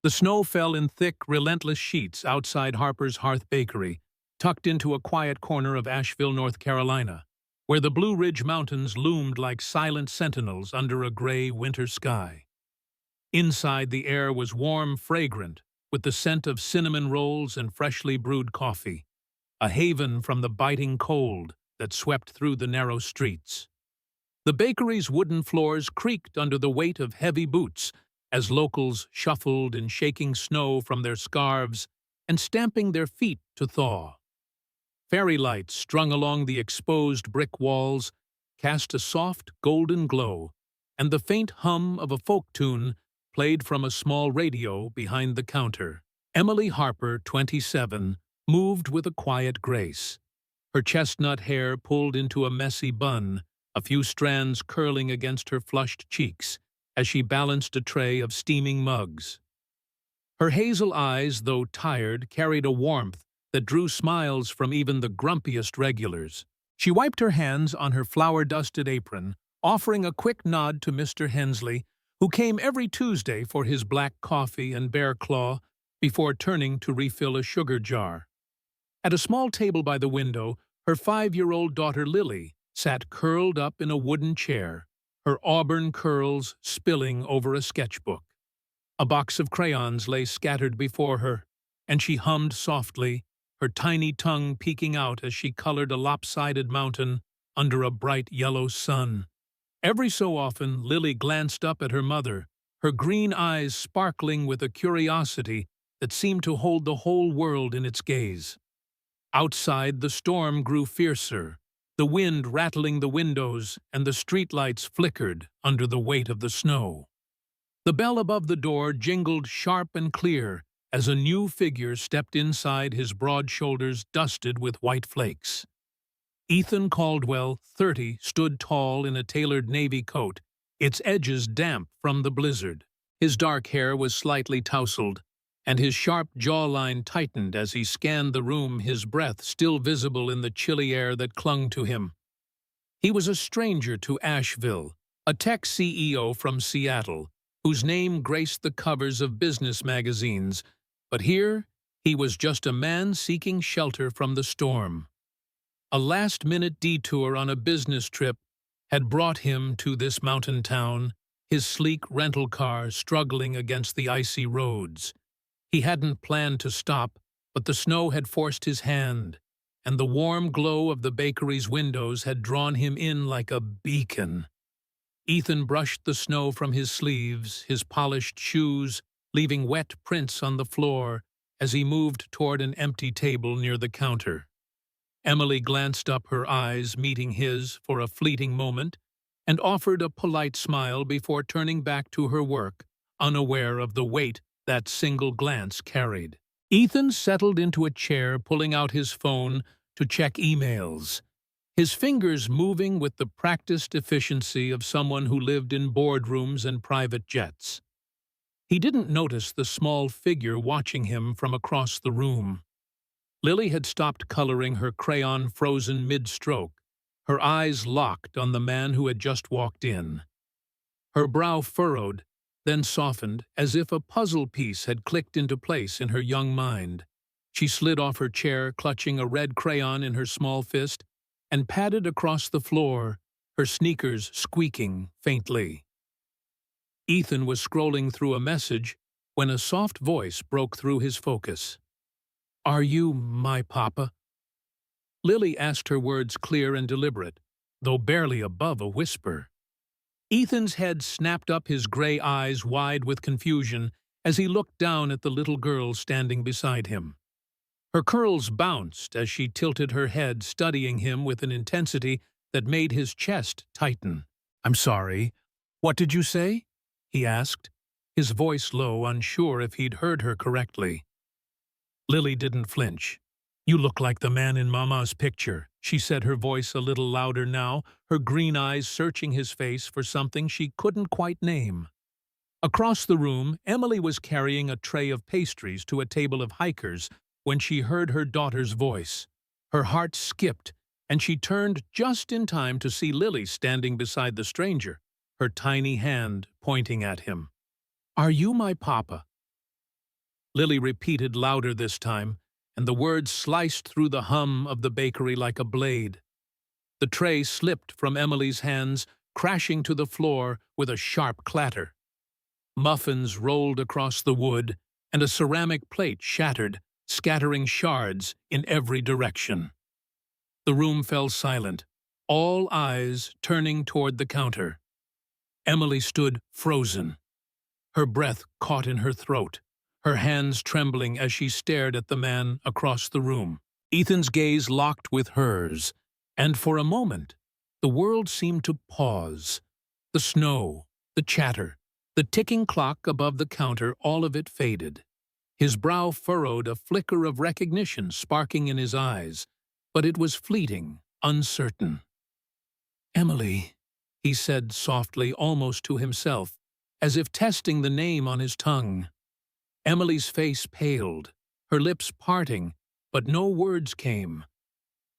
The snow fell in thick, relentless sheets outside Harper's Hearth Bakery, tucked into a quiet corner of Asheville, North Carolina, where the Blue Ridge Mountains loomed like silent sentinels under a gray winter sky. Inside, the air was warm, fragrant, with the scent of cinnamon rolls and freshly brewed coffee, a haven from the biting cold that swept through the narrow streets. The bakery's wooden floors creaked under the weight of heavy boots as locals shuffled in shaking snow from their scarves and stamping their feet to thaw. Fairy lights strung along the exposed brick walls cast a soft, golden glow, and the faint hum of a folk tune played from a small radio behind the counter. Emily Harper, 27, moved with a quiet grace, her chestnut hair pulled into a messy bun, a few strands curling against her flushed cheeks as she balanced a tray of steaming mugs. Her hazel eyes, though tired, carried a warmth that drew smiles from even the grumpiest regulars. She wiped her hands on her flour-dusted apron, offering a quick nod to Mr. Hensley, who came every Tuesday for his black coffee and bear claw before turning to refill a sugar jar. At a small table by the window, her 5-year-old daughter Lily sat curled up in a wooden chair, her auburn curls spilling over a sketchbook. A box of crayons lay scattered before her, and she hummed softly, her tiny tongue peeking out as she colored a lopsided mountain under a bright yellow sun. Every so often, Lily glanced up at her mother, her green eyes sparkling with a curiosity that seemed to hold the whole world in its gaze. Outside, the storm grew fiercer, the wind rattling the windows and the streetlights flickered under the weight of the snow. The bell above the door jingled sharp and clear as a new figure stepped inside, his broad shoulders dusted with white flakes. Ethan Caldwell, 30, stood tall in a tailored navy coat, its edges damp from the blizzard. His dark hair was slightly tousled, and his sharp jawline tightened as he scanned the room, his breath still visible in the chilly air that clung to him. He was a stranger to Asheville, a tech CEO from Seattle, whose name graced the covers of business magazines, but here he was just a man seeking shelter from the storm. A last-minute detour on a business trip had brought him to this mountain town, his sleek rental car struggling against the icy roads. He hadn't planned to stop, but the snow had forced his hand, and the warm glow of the bakery's windows had drawn him in like a beacon. Ethan brushed the snow from his sleeves, his polished shoes leaving wet prints on the floor as he moved toward an empty table near the counter. Emily glanced up, her eyes meeting his for a fleeting moment, and offered a polite smile before turning back to her work, unaware of the weight that single glance carried. Ethan settled into a chair, pulling out his phone to check emails, his fingers moving with the practiced efficiency of someone who lived in boardrooms and private jets. He didn't notice the small figure watching him from across the room. Lily had stopped coloring her crayon, frozen mid-stroke, her eyes locked on the man who had just walked in. Her brow furrowed, then softened, as if a puzzle piece had clicked into place in her young mind. She slid off her chair, clutching a red crayon in her small fist, and padded across the floor, her sneakers squeaking faintly. Ethan was scrolling through a message when a soft voice broke through his focus. "Are you my papa?" Lily asked, her words clear and deliberate, though barely above a whisper. Ethan's head snapped up, his gray eyes wide with confusion as he looked down at the little girl standing beside him. Her curls bounced as she tilted her head, studying him with an intensity that made his chest tighten. "I'm sorry. What did you say?" he asked, his voice low, unsure if he'd heard her correctly. Lily didn't flinch. "You look like the man in Mama's picture," she said, her voice a little louder now, her green eyes searching his face for something she couldn't quite name. Across the room, Emily was carrying a tray of pastries to a table of hikers when she heard her daughter's voice. Her heart skipped, and she turned just in time to see Lily standing beside the stranger, her tiny hand pointing at him. "Are you my papa?" Lily repeated louder this time, and the words sliced through the hum of the bakery like a blade. The tray slipped from Emily's hands, crashing to the floor with a sharp clatter. Muffins rolled across the wood, and a ceramic plate shattered, scattering shards in every direction. The room fell silent, all eyes turning toward the counter. Emily stood frozen, her breath caught in her throat, her hands trembling as she stared at the man across the room. Ethan's gaze locked with hers, and for a moment, the world seemed to pause. The snow, the chatter, the ticking clock above the counter, all of it faded. His brow furrowed, a flicker of recognition sparking in his eyes, but it was fleeting, uncertain. "Emily," he said softly, almost to himself, as if testing the name on his tongue. Emily's face paled, her lips parting, but no words came.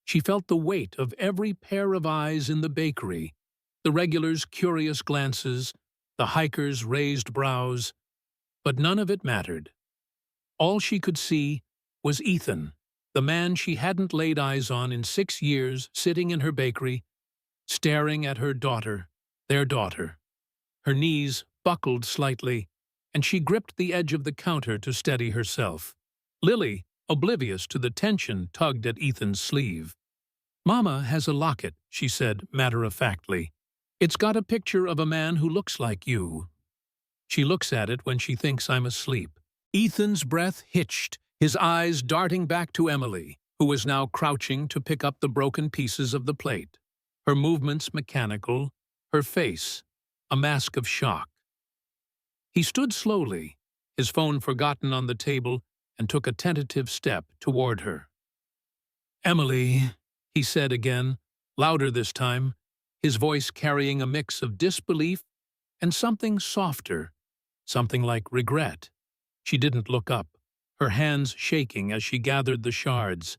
She felt the weight of every pair of eyes in the bakery, the regulars' curious glances, the hikers' raised brows, but none of it mattered. All she could see was Ethan, the man she hadn't laid eyes on in 6 years, sitting in her bakery, staring at her daughter, their daughter. Her knees buckled slightly, and she gripped the edge of the counter to steady herself. Lily, oblivious to the tension, tugged at Ethan's sleeve. "Mama has a locket," she said matter-of-factly. "It's got a picture of a man who looks like you. She looks at it when she thinks I'm asleep." Ethan's breath hitched, his eyes darting back to Emily, who was now crouching to pick up the broken pieces of the plate. Her movements mechanical, her face a mask of shock. He stood slowly, his phone forgotten on the table, and took a tentative step toward her. "Emily," he said again, louder this time, his voice carrying a mix of disbelief and something softer, something like regret. She didn't look up, her hands shaking as she gathered the shards.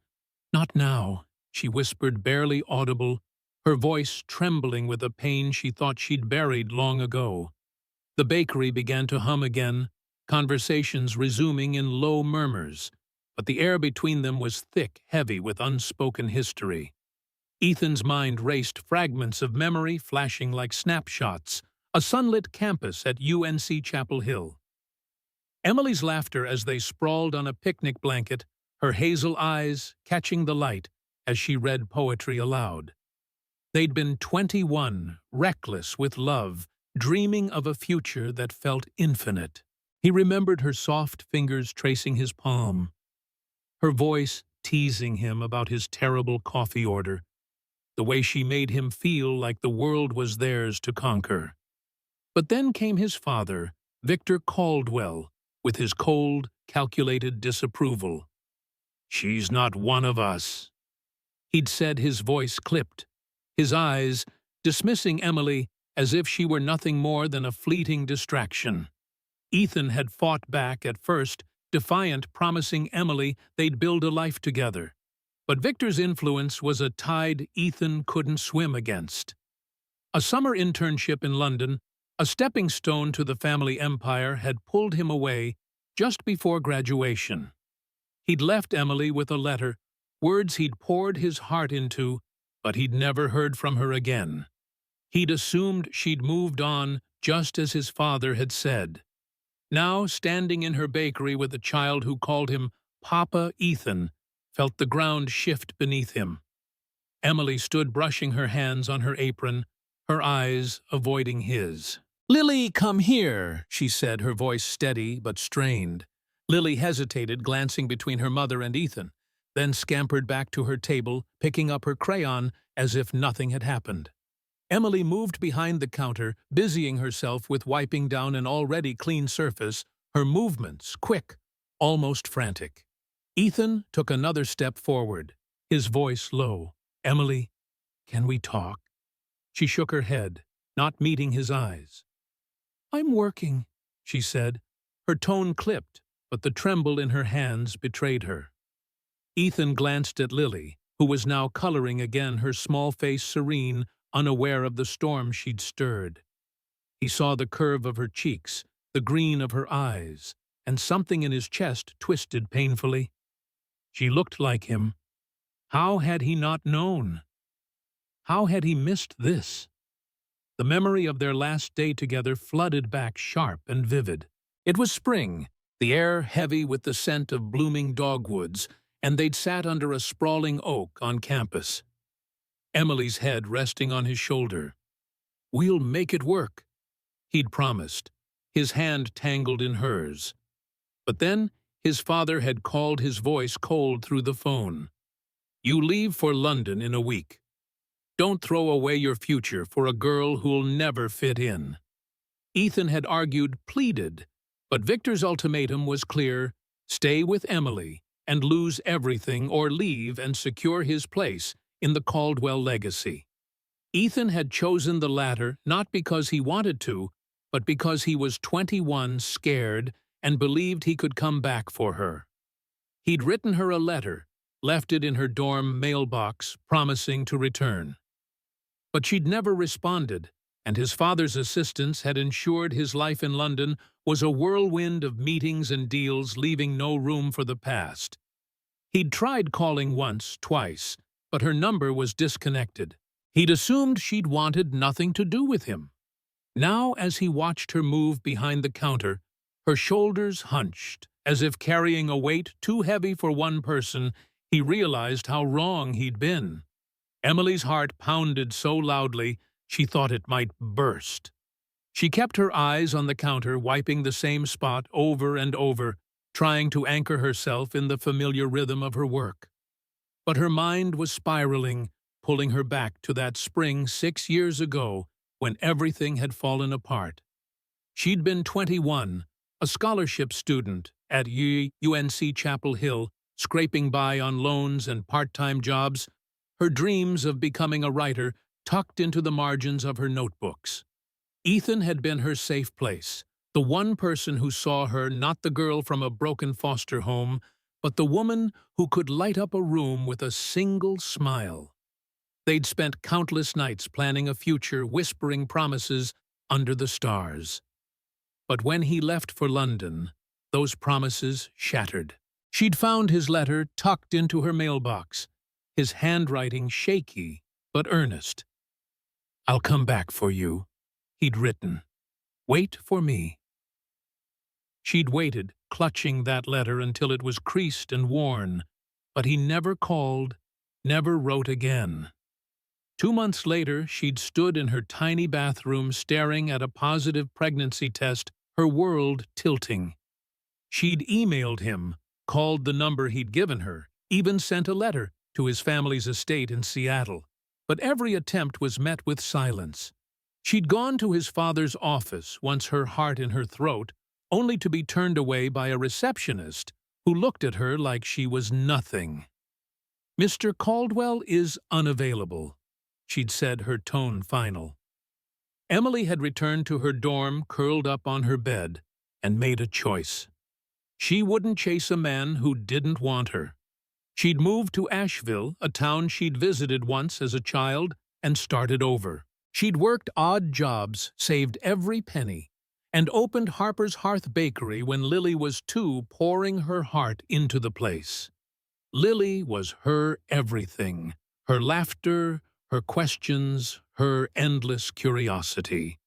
"Not now," she whispered, barely audible, her voice trembling with a pain she thought she'd buried long ago. The bakery began to hum again, conversations resuming in low murmurs, but the air between them was thick, heavy with unspoken history. Ethan's mind raced, fragments of memory flashing like snapshots, a sunlit campus at UNC Chapel Hill. Emily's laughter as they sprawled on a picnic blanket, her hazel eyes catching the light as she read poetry aloud. They'd been 21, reckless with love, dreaming of a future that felt infinite. He remembered her soft fingers tracing his palm, her voice teasing him about his terrible coffee order, the way she made him feel like the world was theirs to conquer. But then came his father, Victor Caldwell, with his cold, calculated disapproval. "She's not one of us," he'd said, his voice clipped, his eyes dismissing Emily as if she were nothing more than a fleeting distraction. Ethan had fought back at first, defiant, promising Emily they'd build a life together. But Victor's influence was a tide Ethan couldn't swim against. A summer internship in London, a stepping stone to the family empire, had pulled him away just before graduation. He'd left Emily with a letter, words he'd poured his heart into, but he'd never heard from her again. He'd assumed she'd moved on, just as his father had said. Now, standing in her bakery with a child who called him Papa, Ethan felt the ground shift beneath him. Emily stood brushing her hands on her apron, her eyes avoiding his. "Lily, come here," she said, her voice steady but strained. Lily hesitated, glancing between her mother and Ethan, then scampered back to her table, picking up her crayon as if nothing had happened. Emily moved behind the counter, busying herself with wiping down an already clean surface, her movements quick, almost frantic. Ethan took another step forward, his voice low. "Emily, can we talk?" She shook her head, not meeting his eyes. "I'm working," she said. Her tone clipped, but the tremble in her hands betrayed her. Ethan glanced at Lily, who was now coloring again, her small face serene, unaware of the storm she'd stirred. He saw the curve of her cheeks, the green of her eyes, and something in his chest twisted painfully. She looked like him. How had he not known? How had he missed this? The memory of their last day together flooded back sharp and vivid. It was spring, the air heavy with the scent of blooming dogwoods, and they'd sat under a sprawling oak on campus. Emily's head resting on his shoulder. "We'll make it work," he'd promised, his hand tangled in hers. But then his father had called, his voice cold through the phone. "You leave for London in a week. Don't throw away your future for a girl who'll never fit in." Ethan had argued, pleaded, but Victor's ultimatum was clear: stay with Emily and lose everything, or leave and secure his place in the Caldwell legacy. Ethan had chosen the latter not because he wanted to, but because he was 21, scared, and believed he could come back for her. He'd written her a letter, left it in her dorm mailbox, promising to return. But she'd never responded, and his father's assistance had ensured his life in London was a whirlwind of meetings and deals, leaving no room for the past. He'd tried calling once, twice, but her number was disconnected. He'd assumed she'd wanted nothing to do with him. Now, as he watched her move behind the counter, her shoulders hunched, as if carrying a weight too heavy for one person, he realized how wrong he'd been. Emily's heart pounded so loudly she thought it might burst. She kept her eyes on the counter, wiping the same spot over and over, trying to anchor herself in the familiar rhythm of her work. But her mind was spiraling, pulling her back to that spring 6 years ago when everything had fallen apart. She'd been 21, a scholarship student at UNC Chapel Hill, scraping by on loans and part-time jobs, her dreams of becoming a writer tucked into the margins of her notebooks. Ethan had been her safe place, the one person who saw her, not the girl from a broken foster home, but the woman who could light up a room with a single smile. They'd spent countless nights planning a future, whispering promises under the stars. But when he left for London, those promises shattered. She'd found his letter tucked into her mailbox, his handwriting shaky but earnest. "I'll come back for you," he'd written. "Wait for me." She'd waited, clutching that letter until it was creased and worn, but he never called, never wrote again. 2 months later, she'd stood in her tiny bathroom staring at a positive pregnancy test, her world tilting. She'd emailed him, called the number he'd given her, even sent a letter to his family's estate in Seattle. But every attempt was met with silence. She'd gone to his father's office, once her heart in her throat, only to be turned away by a receptionist who looked at her like she was nothing. "Mr. Caldwell is unavailable," she'd said, her tone final. Emily had returned to her dorm, curled up on her bed, and made a choice. She wouldn't chase a man who didn't want her. She'd moved to Asheville, a town she'd visited once as a child, and started over. She'd worked odd jobs, saved every penny, and opened Harper's Hearth Bakery when Lily was 2, pouring her heart into the place. Lily was her everything, her laughter, her questions, her endless curiosity.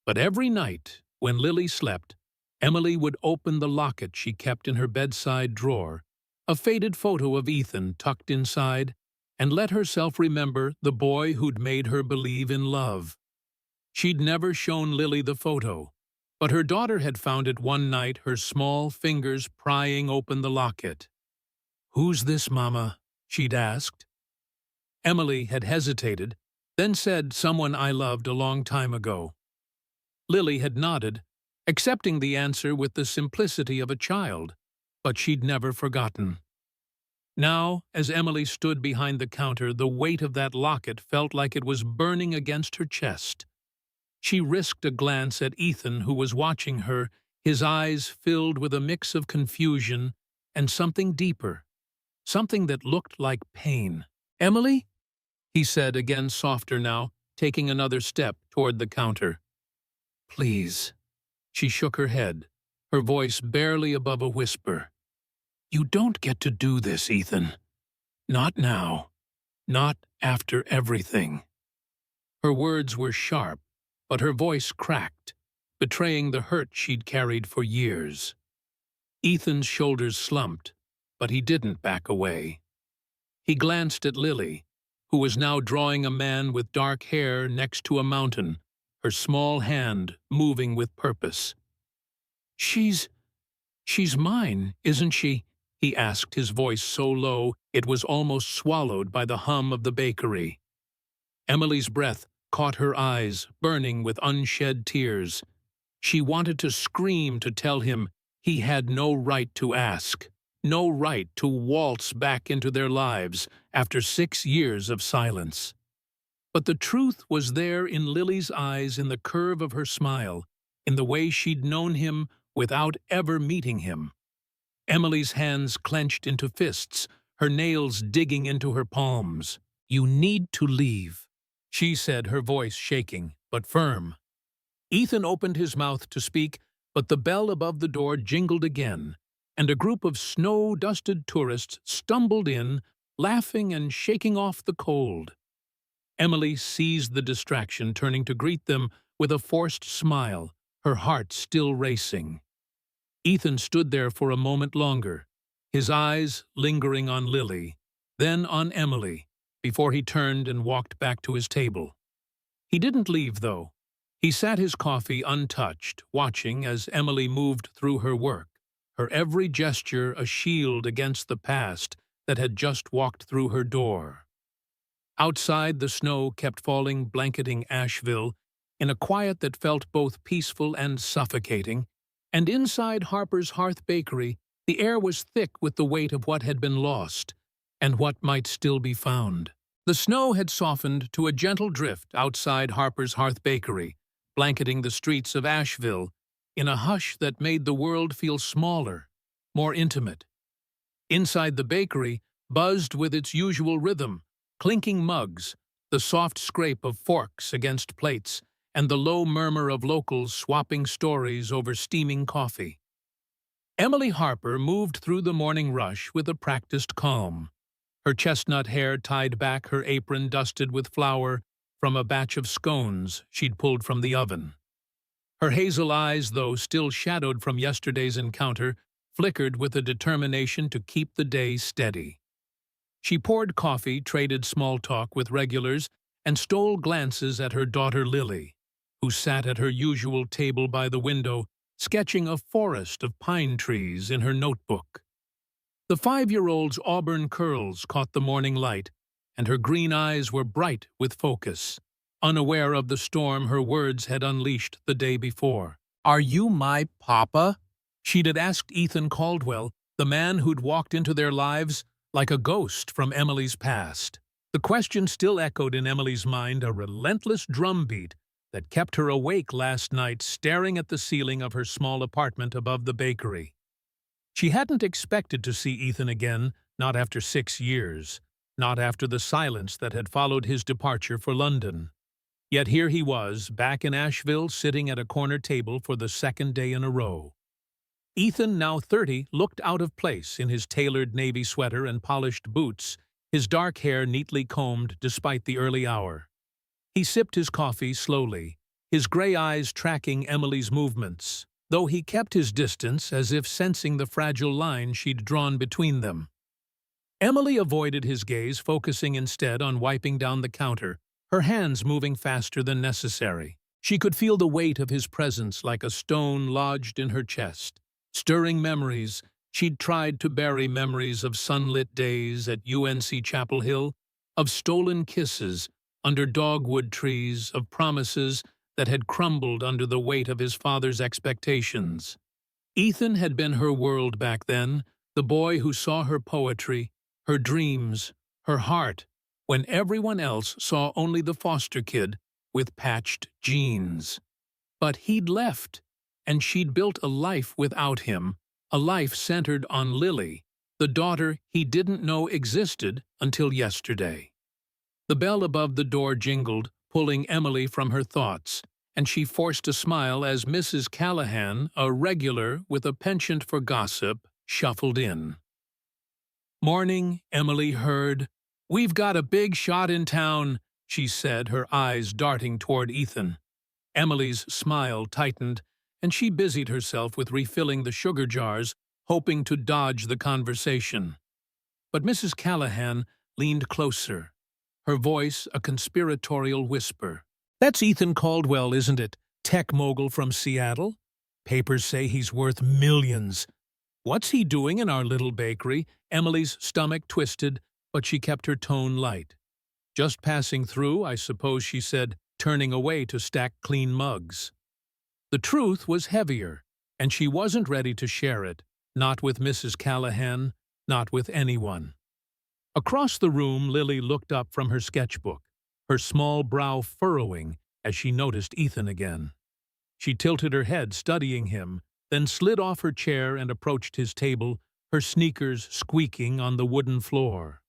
But every night, when Lily slept, Emily would open the locket she kept in her bedside drawer, a faded photo of Ethan tucked inside, and let herself remember the boy who'd made her believe in love. She'd never shown Lily the photo, but her daughter had found it one night, her small fingers prying open the locket. "Who's this, Mama?" she'd asked. Emily had hesitated, then said, "Someone I loved a long time ago." Lily had nodded, accepting the answer with the simplicity of a child, but she'd never forgotten. Now, as Emily stood behind the counter, the weight of that locket felt like it was burning against her chest. She risked a glance at Ethan, who was watching her, his eyes filled with a mix of confusion and something deeper, something that looked like pain. "Emily?" he said, again softer now, taking another step toward the counter. "Please." She shook her head. her voice barely above a whisper. "You don't get to do this, Ethan. Not now. Not after everything." Her words were sharp, but her voice cracked, betraying the hurt she'd carried for years. Ethan's shoulders slumped, but he didn't back away. He glanced at Lily, who was now drawing a man with dark hair next to a mountain, her small hand moving with purpose. She's mine, isn't she?" he asked, his voice so low it was almost swallowed by the hum of the bakery. Emily's breath caught her eyes, burning with unshed tears. She wanted to scream to tell him he had no right to ask, no right to waltz back into their lives after 6 years of silence. But the truth was there in Lily's eyes, in the curve of her smile, in the way she'd known him without ever meeting him. Emily's hands clenched into fists, her nails digging into her palms. "You need to leave," she said, her voice shaking, but firm. Ethan opened his mouth to speak, but the bell above the door jingled again, and a group of snow-dusted tourists stumbled in, laughing and shaking off the cold. Emily seized the distraction, turning to greet them with a forced smile, her heart still racing. Ethan stood there for a moment longer, his eyes lingering on Lily, then on Emily, before he turned and walked back to his table. He didn't leave, though. He sat his coffee untouched, watching as Emily moved through her work, her every gesture a shield against the past that had just walked through her door. Outside, the snow kept falling, blanketing Asheville, in a quiet that felt both peaceful and suffocating, and inside Harper's Hearth Bakery, the air was thick with the weight of what had been lost, and what might still be found. The snow had softened to a gentle drift outside Harper's Hearth Bakery, blanketing the streets of Asheville, in a hush that made the world feel smaller, more intimate. Inside the bakery buzzed with its usual rhythm, clinking mugs, the soft scrape of forks against plates, and the low murmur of locals swapping stories over steaming coffee. Emily Harper moved through the morning rush with a practiced calm, her chestnut hair tied back, her apron dusted with flour from a batch of scones she'd pulled from the oven. Her hazel eyes, though still shadowed from yesterday's encounter, flickered with a determination to keep the day steady. She poured coffee, traded small talk with regulars, and stole glances at her daughter Lily, who sat at her usual table by the window, sketching a forest of pine trees in her notebook. The 5-year-old's auburn curls caught the morning light, and her green eyes were bright with focus, unaware of the storm her words had unleashed the day before. "Are you my papa?" she'd asked Ethan Caldwell, the man who'd walked into their lives like a ghost from Emily's past. The question still echoed in Emily's mind, a relentless drumbeat that kept her awake last night, staring at the ceiling of her small apartment above the bakery. She hadn't expected to see Ethan again, not after 6 years, not after the silence that had followed his departure for London. Yet here he was, back in Asheville, sitting at a corner table for the 2nd day in a row. Ethan, now 30, looked out of place in his tailored navy sweater and polished boots, his dark hair neatly combed despite the early hour. He sipped his coffee slowly, his gray eyes tracking Emily's movements, though he kept his distance as if sensing the fragile line she'd drawn between them. Emily avoided his gaze, focusing instead on wiping down the counter, her hands moving faster than necessary. She could feel the weight of his presence like a stone lodged in her chest, stirring memories. She'd tried to bury memories of sunlit days at UNC Chapel Hill, of stolen kisses under dogwood trees, of promises that had crumbled under the weight of his father's expectations. Ethan had been her world back then, the boy who saw her poetry, her dreams, her heart, when everyone else saw only the foster kid with patched jeans. But he'd left, and she'd built a life without him, a life centered on Lily, the daughter he didn't know existed until yesterday. The bell above the door jingled, pulling Emily from her thoughts, and she forced a smile as Mrs. Callahan, a regular with a penchant for gossip, shuffled in. "Morning," Emily heard. "We've got a big shot in town," she said, her eyes darting toward Ethan. Emily's smile tightened, and she busied herself with refilling the sugar jars, hoping to dodge the conversation. But Mrs. Callahan leaned closer, her voice a conspiratorial whisper. "That's Ethan Caldwell, isn't it? Tech mogul from Seattle? Papers say he's worth millions. What's he doing in our little bakery?" Emily's stomach twisted, but she kept her tone light. "Just passing through, I suppose," she said, turning away to stack clean mugs. The truth was heavier, and she wasn't ready to share it, not with Mrs. Callahan, not with anyone. Across the room, Lily looked up from her sketchbook, her small brow furrowing as she noticed Ethan again. She tilted her head, studying him, then slid off her chair and approached his table, her sneakers squeaking on the wooden floor.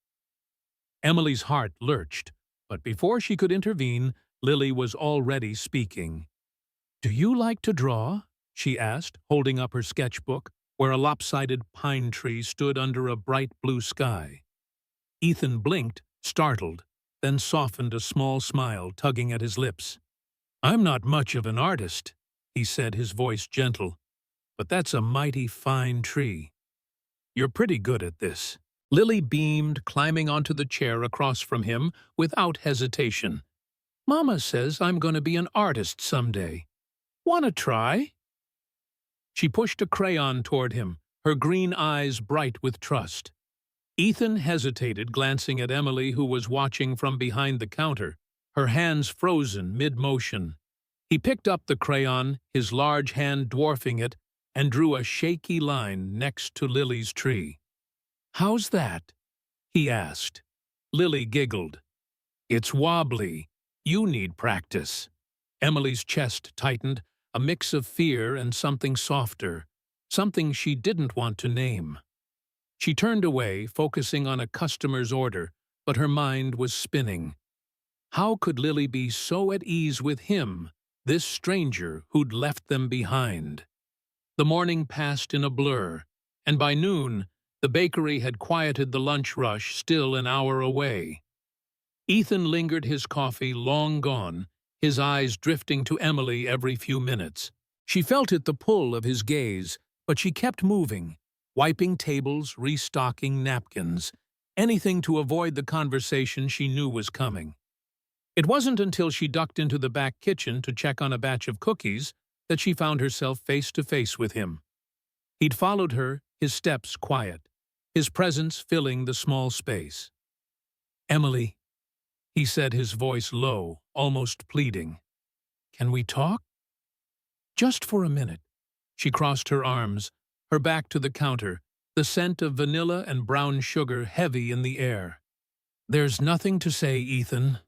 Emily's heart lurched, but before she could intervene, Lily was already speaking. "Do you like to draw?" she asked, holding up her sketchbook, where a lopsided pine tree stood under a bright blue sky. Ethan blinked, startled, then softened a small smile, tugging at his lips. "I'm not much of an artist," he said, his voice gentle, "but that's a mighty fine tree. You're pretty good at this." Lily beamed, climbing onto the chair across from him without hesitation. "Mama says I'm going to be an artist someday. Want to try?" She pushed a crayon toward him, her green eyes bright with trust. Ethan hesitated, glancing at Emily, who was watching from behind the counter, her hands frozen mid-motion. He picked up the crayon, his large hand dwarfing it, and drew a shaky line next to Lily's tree. "How's that?" he asked. Lily giggled. "It's wobbly. You need practice." Emily's chest tightened, a mix of fear and something softer, something she didn't want to name. She turned away, focusing on a customer's order, but her mind was spinning. How could Lily be so at ease with him, this stranger who'd left them behind? The morning passed in a blur, and by noon, the bakery had quieted the lunch rush, still an hour away. Ethan lingered, his coffee long gone, his eyes drifting to Emily every few minutes. She felt the pull of his gaze, but she kept moving, wiping tables, restocking napkins, anything to avoid the conversation she knew was coming. It wasn't until she ducked into the back kitchen to check on a batch of cookies that she found herself face to face with him. He'd followed her, his steps quiet, his presence filling the small space. "Emily," he said, his voice low, almost pleading. "Can we talk?" "Just for a minute." She crossed her arms, her back to the counter, the scent of vanilla and brown sugar heavy in the air. "There's nothing to say, Ethan,"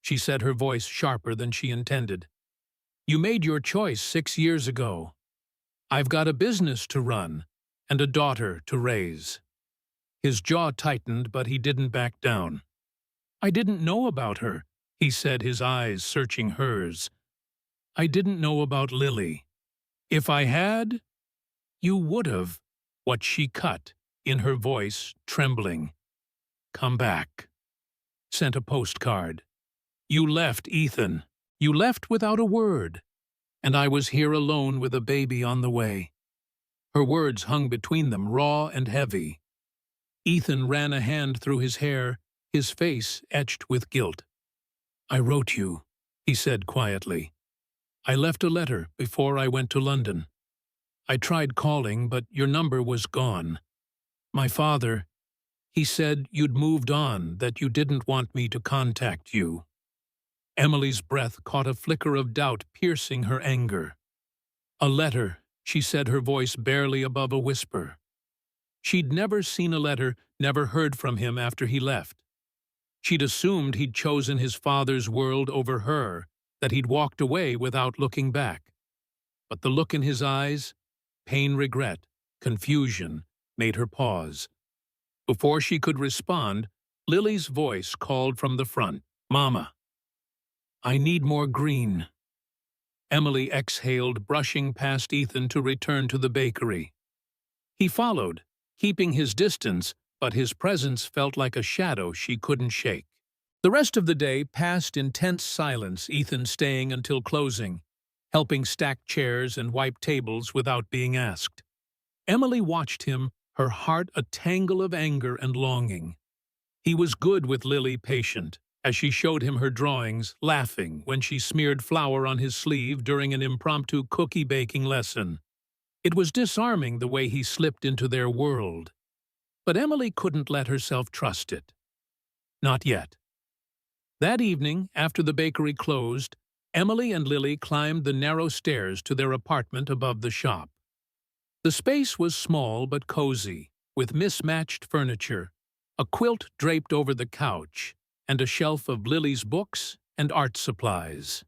she said, her voice sharper than she intended. "You made your choice 6 years ago. I've got a business to run and a daughter to raise." His jaw tightened, but he didn't back down. "I didn't know about her," he said, his eyes searching hers. "I didn't know about Lily. If I had, you would have." What she cut, in her voice, trembling. "Come back." Sent a postcard. "You left, Ethan. You left without a word. And I was here alone with a baby on the way." Her words hung between them, raw and heavy. Ethan ran a hand through his hair, his face etched with guilt. "I wrote you," he said quietly. "I left a letter before I went to London. I tried calling, but your number was gone. My father, he said you'd moved on, that you didn't want me to contact you." Emily's breath caught a flicker of doubt piercing her anger. "A letter," she said, her voice barely above a whisper. She'd never seen a letter, never heard from him after he left. She'd assumed he'd chosen his father's world over her, that he'd walked away without looking back. But the look in his eyes, pain, regret, confusion, made her pause. Before she could respond, Lily's voice called from the front, "Mama, I need more green." Emily exhaled, brushing past Ethan to return to the bakery. He followed, keeping his distance, but his presence felt like a shadow she couldn't shake. The rest of the day passed in tense silence, Ethan staying until closing, helping stack chairs and wipe tables without being asked. Emily watched him, her heart a tangle of anger and longing. He was good with Lily, patient, as she showed him her drawings, laughing when she smeared flour on his sleeve during an impromptu cookie-baking lesson. It was disarming the way he slipped into their world. But Emily couldn't let herself trust it. Not yet. That evening, after the bakery closed, Emily and Lily climbed the narrow stairs to their apartment above the shop. The space was small but cozy, with mismatched furniture, a quilt draped over the couch, and a shelf of Lily's books and art supplies.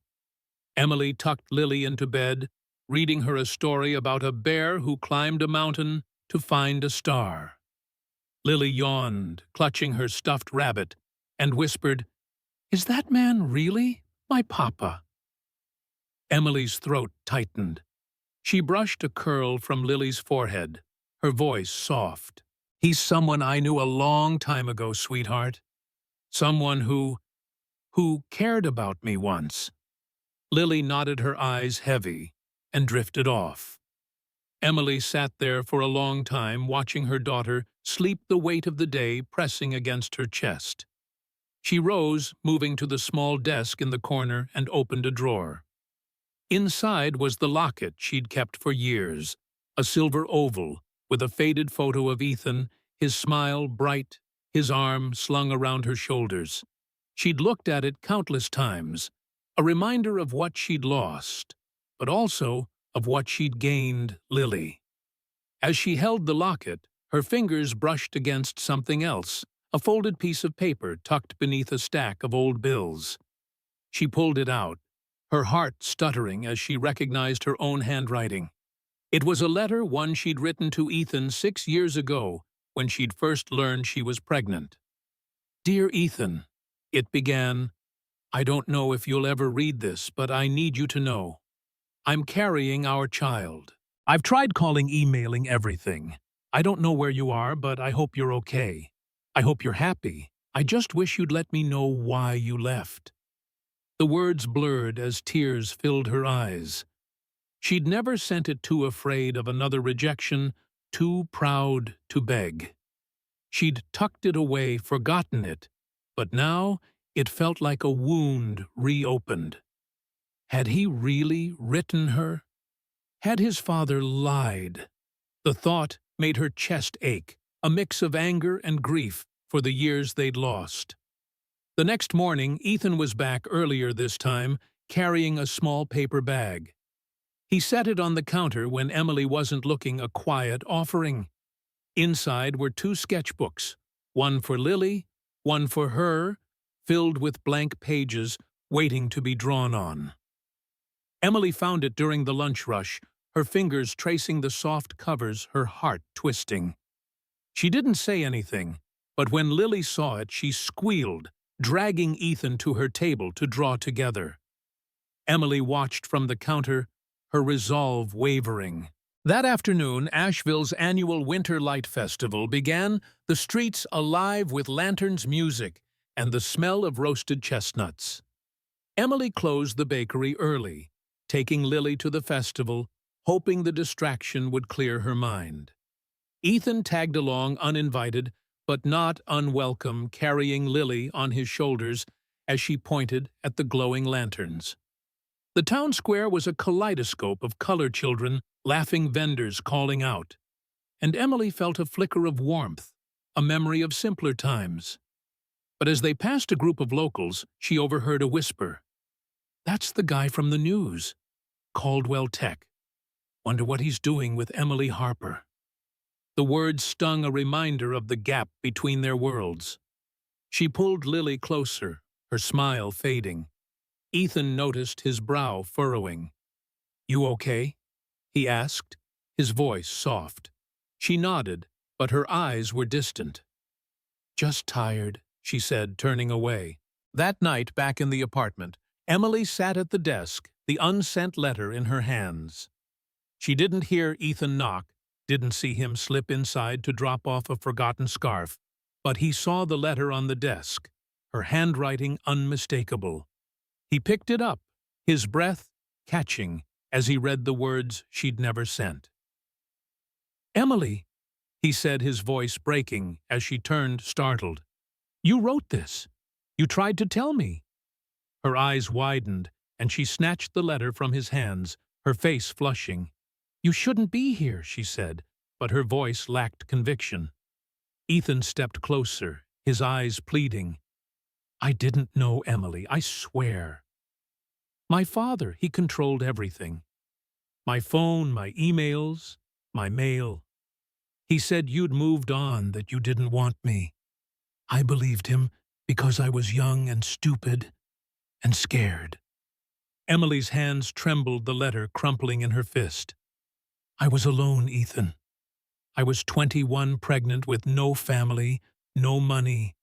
Emily tucked Lily into bed, reading her a story about a bear who climbed a mountain to find a star. Lily yawned, clutching her stuffed rabbit, and whispered, "Is that man really my papa?" Emily's throat tightened. She brushed a curl from Lily's forehead, her voice soft. "He's someone I knew a long time ago, sweetheart. Someone who cared about me once." Lily nodded, her eyes heavy, and drifted off. Emily sat there for a long time, watching her daughter sleep, the weight of the day pressing against her chest. She rose, moving to the small desk in the corner, and opened a drawer. Inside was the locket she'd kept for years, a silver oval with a faded photo of Ethan, his smile bright, his arm slung around her shoulders. She'd looked at it countless times, a reminder of what she'd lost, but also of what she'd gained, Lily. As she held the locket, her fingers brushed against something else, a folded piece of paper tucked beneath a stack of old bills. She pulled it out, her heart stuttering as she recognized her own handwriting. It was a letter, one she'd written to Ethan 6 years ago, when she'd first learned she was pregnant. "Dear Ethan," it began, "I don't know if you'll ever read this, but I need you to know. I'm carrying our child. I've tried calling, emailing, everything. I don't know where you are, but I hope you're okay. I hope you're happy. I just wish you'd let me know why you left." The words blurred as tears filled her eyes. She'd never sent it, too afraid of another rejection, too proud to beg. She'd tucked it away, forgotten it, but now it felt like a wound reopened. Had he really written her? Had his father lied? The thought made her chest ache, a mix of anger and grief for the years they'd lost. The next morning, Ethan was back earlier this time, carrying a small paper bag. He set it on the counter when Emily wasn't looking, a quiet offering. Inside were 2 sketchbooks, one for Lily, one for her, filled with blank pages waiting to be drawn on. Emily found it during the lunch rush, her fingers tracing the soft covers, her heart twisting. She didn't say anything, but when Lily saw it, she squealed, dragging Ethan to her table to draw together. Emily watched from the counter, her resolve wavering. That afternoon, Asheville's annual Winter Light Festival began, the streets alive with lanterns, music, and the smell of roasted chestnuts. Emily closed the bakery early, taking Lily to the festival, hoping the distraction would clear her mind. Ethan tagged along uninvited, but not unwelcome, carrying Lily on his shoulders as she pointed at the glowing lanterns. The town square was a kaleidoscope of color, children, laughing, vendors calling out. And Emily felt a flicker of warmth, a memory of simpler times. But as they passed a group of locals, she overheard a whisper. "That's the guy from the news. Caldwell Tech. Wonder what he's doing with Emily Harper." The words stung, a reminder of the gap between their worlds. She pulled Lily closer, her smile fading. Ethan noticed his brow furrowing. "You okay?" he asked, his voice soft. She nodded, but her eyes were distant. "Just tired," she said, turning away. That night, back in the apartment, Emily sat at the desk, the unsent letter in her hands. She didn't hear Ethan knock, didn't see him slip inside to drop off a forgotten scarf, but he saw the letter on the desk, her handwriting unmistakable. He picked it up, his breath catching as he read the words she'd never sent. "Emily," he said, his voice breaking as she turned, startled. "You wrote this. You tried to tell me." Her eyes widened, and she snatched the letter from his hands, her face flushing. "You shouldn't be here," she said, but her voice lacked conviction. Ethan stepped closer, his eyes pleading. "I didn't know, Emily, I swear. My father, he controlled everything. My phone, my emails, my mail. He said you'd moved on, that you didn't want me. I believed him because I was young and stupid and scared." Emily's hands trembled, the letter crumpling in her fist. "I was alone, Ethan. I was 21, pregnant with no family, no money,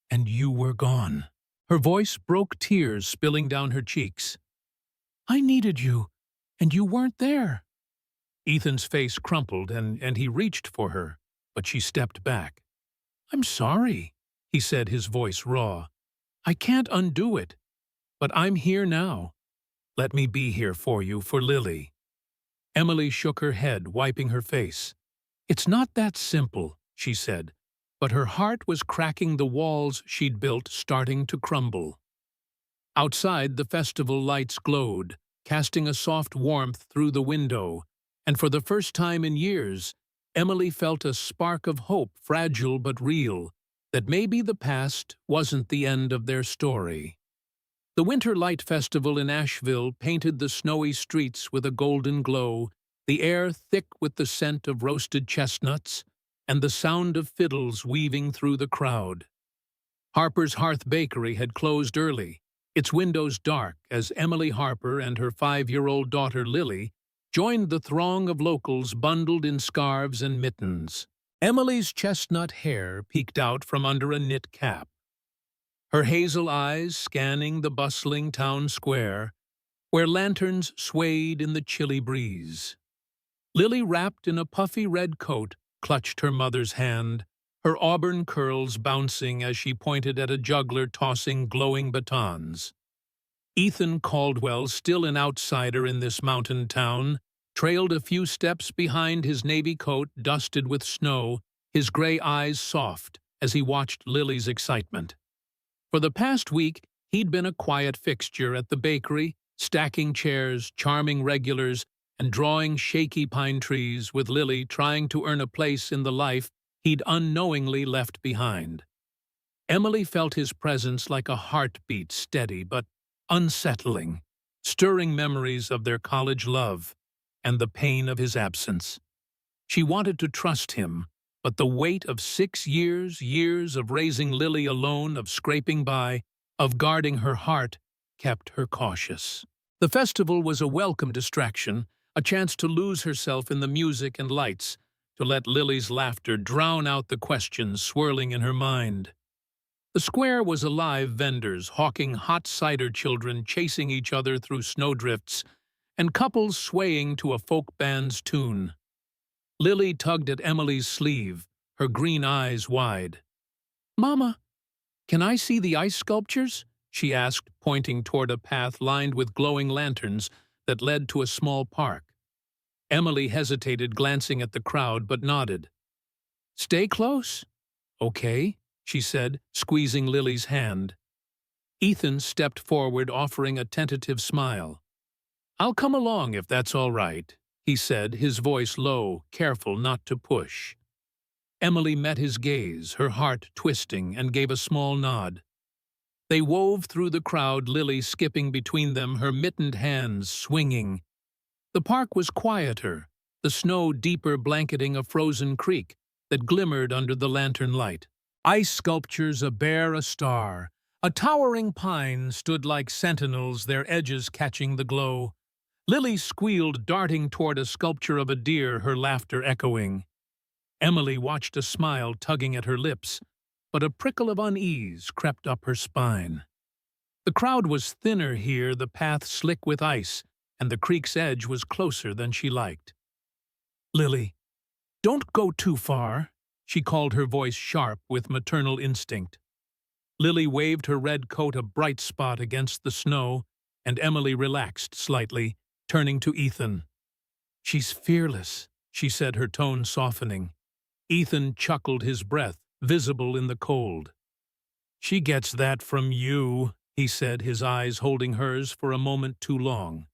and you were gone." Her voice broke, tears spilling down her cheeks. "I needed you, and you weren't there." Ethan's face crumpled, and he reached for her, but she stepped back. "I'm sorry," he said, his voice raw. "I can't undo it, but I'm here now. Let me be here for you, for Lily." Emily shook her head, wiping her face. "It's not that simple," she said, but her heart was cracking, the walls she'd built starting to crumble. Outside, the festival lights glowed, casting a soft warmth through the window, and for the first time in years, Emily felt a spark of hope, fragile but real, that maybe the past wasn't the end of their story. The Winter Light Festival in Asheville painted the snowy streets with a golden glow, the air thick with the scent of roasted chestnuts, and the sound of fiddles weaving through the crowd. Harper's Hearth Bakery had closed early, its windows dark, as Emily Harper and her 5-year-old daughter Lily joined the throng of locals bundled in scarves and mittens. Emily's chestnut hair peeked out from under a knit cap, her hazel eyes scanning the bustling town square, where lanterns swayed in the chilly breeze. Lily, wrapped in a puffy red coat, clutched her mother's hand, her auburn curls bouncing as she pointed at a juggler tossing glowing batons. Ethan Caldwell, still an outsider in this mountain town, trailed a few steps behind, his navy coat dusted with snow, his gray eyes soft as he watched Lily's excitement. For the past week, he'd been a quiet fixture at the bakery, stacking chairs, charming regulars, and drawing shaky pine trees, with Lily trying to earn a place in the life he'd unknowingly left behind. Emily felt his presence like a heartbeat, steady but unsettling, stirring memories of their college love and the pain of his absence. She wanted to trust him, but the weight of 6 years of raising Lily alone, of scraping by, of guarding her heart, kept her cautious. The festival was a welcome distraction, a chance to lose herself in the music and lights, to let Lily's laughter drown out the questions swirling in her mind. The square was alive, vendors hawking hot cider, children chasing each other through snowdrifts, and couples swaying to a folk band's tune. Lily tugged at Emily's sleeve, her green eyes wide. "Mama, can I see the ice sculptures?" she asked, pointing toward a path lined with glowing lanterns that led to a small park. Emily hesitated, glancing at the crowd, but nodded. "Stay close." "Okay," she said, squeezing Lily's hand. Ethan stepped forward, offering a tentative smile. "I'll come along if that's all right," he said, his voice low, careful not to push. Emily met his gaze, her heart twisting, and gave a small nod. They wove through the crowd, Lily skipping between them, her mittened hands swinging. The park was quieter, the snow deeper, blanketing a frozen creek that glimmered under the lantern light. Ice sculptures, a bear, a star, a towering pine stood like sentinels, their edges catching the glow. Lily squealed, darting toward a sculpture of a deer, her laughter echoing. Emily watched, a smile tugging at her lips, but a prickle of unease crept up her spine. The crowd was thinner here, the path slick with ice, and the creek's edge was closer than she liked. "Lily, don't go too far," she called, her voice sharp with maternal instinct. Lily waved her red coat a bright spot against the snow, and Emily relaxed slightly, turning to Ethan. "She's fearless," she said, her tone softening. Ethan chuckled, his breath visible in the cold. "She gets that from you," he said, his eyes holding hers for a moment too long.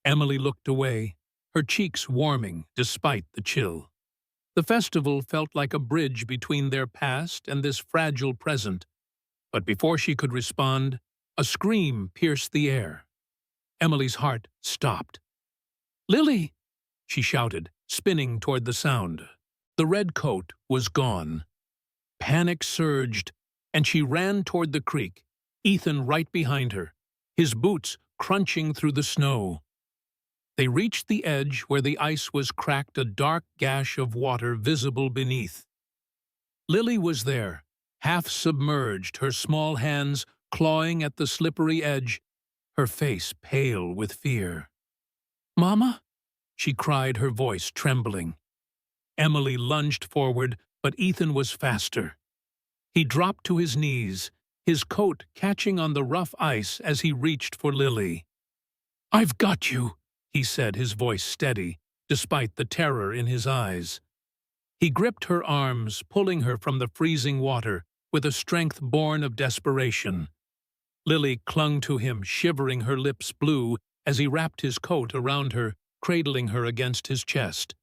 Emily looked away, her cheeks warming despite the chill. The festival felt like a bridge between their past and this fragile present, but before she could respond, a scream pierced the air. Emily's heart stopped. "Lily!" she shouted, spinning toward the sound. The red coat was gone. Panic surged, and she ran toward the creek, Ethan right behind her, his boots crunching through the snow. They reached the edge where the ice was cracked, a dark gash of water visible beneath. Lily was there, half submerged, her small hands clawing at the slippery edge, her face pale with fear. "Mama?" she cried, her voice trembling. Emily lunged forward, but Ethan was faster. He dropped to his knees, his coat catching on the rough ice as he reached for Lily. "I've got you," he said, his voice steady, despite the terror in his eyes. He gripped her arms, pulling her from the freezing water with a strength born of desperation. Lily clung to him, shivering, her lips blue, as he wrapped his coat around her, cradling her against his chest.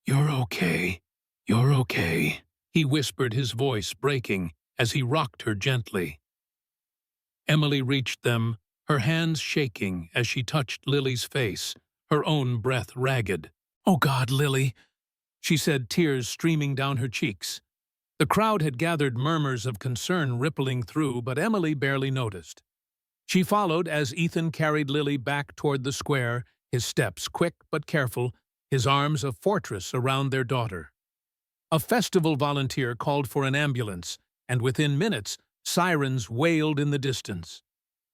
"You're okay. You're okay," he whispered, his voice breaking as he rocked her gently. Emily reached them, her hands shaking as she touched Lily's face, her own breath ragged. "Oh God, Lily," she said, tears streaming down her cheeks. The crowd had gathered, murmurs of concern rippling through, but Emily barely noticed. She followed as Ethan carried Lily back toward the square, his steps quick but careful, his arms a fortress around their daughter. A festival volunteer called for an ambulance, and within minutes, sirens wailed in the distance.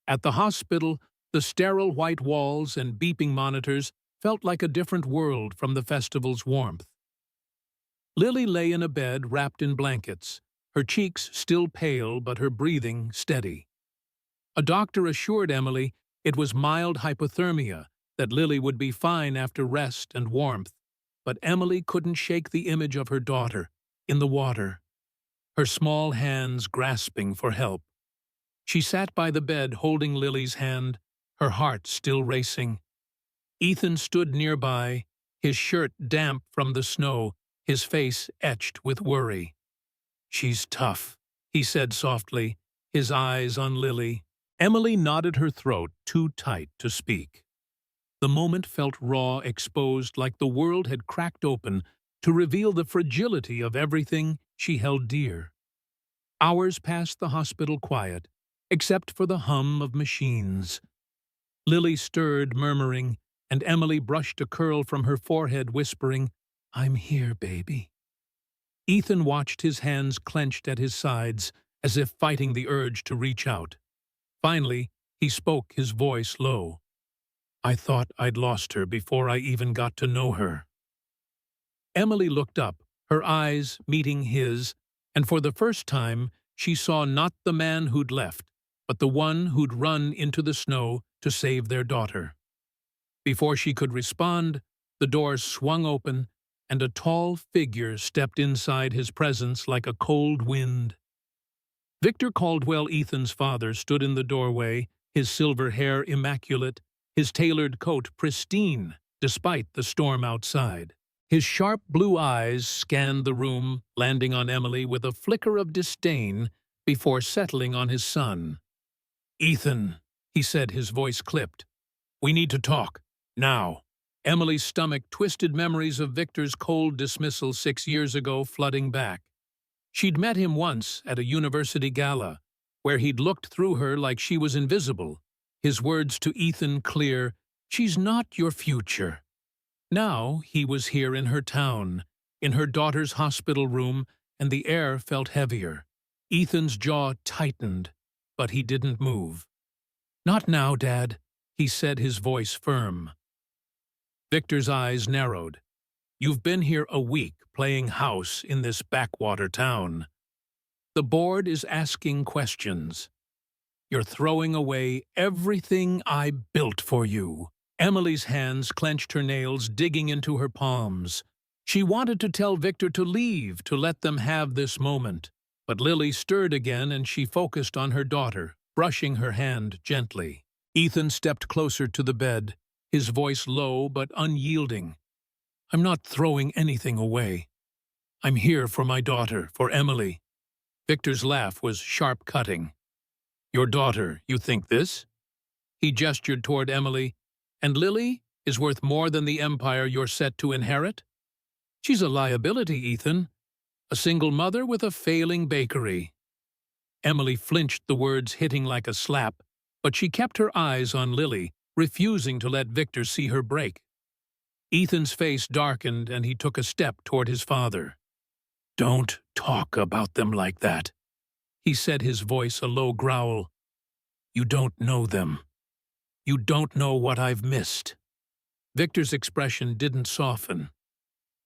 At the hospital, the sterile white walls and beeping monitors felt like a different world from the festival's warmth. Lily lay in a bed wrapped in blankets, her cheeks still pale but her breathing steady. A doctor assured Emily it was mild hypothermia, that Lily would be fine after rest and warmth, but Emily couldn't shake the image of her daughter in the water, her small hands grasping for help. She sat by the bed holding Lily's hand, her heart still racing. Ethan stood nearby, his shirt damp from the snow, his face etched with worry. "She's tough," he said softly, his eyes on Lily. Emily knotted her throat too tight to speak. The moment felt raw, exposed, like the world had cracked open to reveal the fragility of everything she held dear. Hours passed the hospital quiet, except for the hum of machines. Lily stirred, murmuring, and Emily brushed a curl from her forehead, whispering, "I'm here, baby." Ethan watched, his hands clenched at his sides, as if fighting the urge to reach out. Finally, he spoke, his voice low. "I thought I'd lost her before I even got to know her." Emily looked up, her eyes meeting his, and for the first time she saw not the man who'd left, but the one who'd run into the snow to save their daughter. Before she could respond, the door swung open, and a tall figure stepped inside, his presence like a cold wind. Victor Caldwell, Ethan's father, stood in the doorway, his silver hair immaculate, his tailored coat pristine despite the storm outside. His sharp blue eyes scanned the room, landing on Emily with a flicker of disdain before settling on his son. "Ethan," he said, his voice clipped. "We need to talk. Now." Emily's stomach twisted, memories of Victor's cold dismissal 6 years ago flooding back. She'd met him once at a university gala, where he'd looked through her like she was invisible, his words to Ethan clear, "She's not your future." Now he was here in her town, in her daughter's hospital room, and the air felt heavier. Ethan's jaw tightened, but he didn't move. "Not now, Dad," he said, his voice firm. Victor's eyes narrowed. You've been here a week playing house in this backwater town. The board is asking questions. You're throwing away everything I built for you. Emily's hands clenched her nails, digging into her palms. She wanted to tell Victor to leave, to let them have this moment. But Lily stirred again and she focused on her daughter, brushing her hand gently. Ethan stepped closer to the bed, his voice low but unyielding. I'm not throwing anything away. I'm here for my daughter, for Emily. Victor's laugh was sharp-cutting. Your daughter, you think this? He gestured toward Emily. And Lily is worth more than the empire you're set to inherit? She's a liability, Ethan. A single mother with a failing bakery. Emily flinched, the words hitting like a slap, but she kept her eyes on Lily, refusing to let Victor see her break. Ethan's face darkened and he took a step toward his father. Don't talk about them like that, he said, his voice a low growl. You don't know them. You don't know what I've missed. Victor's expression didn't soften.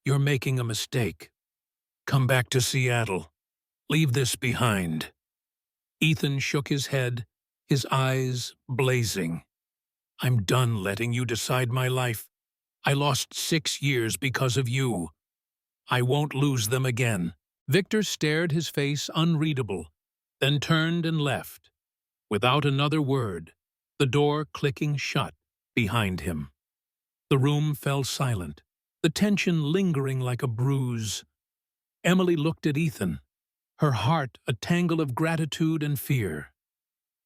You're making a mistake. Come back to Seattle. Leave this behind. Ethan shook his head, his eyes blazing. I'm done letting you decide my life. I lost 6 years because of you. I won't lose them again. Victor stared, his face unreadable, then turned and left, without another word, the door clicking shut behind him. The room fell silent, the tension lingering like a bruise. Emily looked at Ethan, her heart a tangle of gratitude and fear.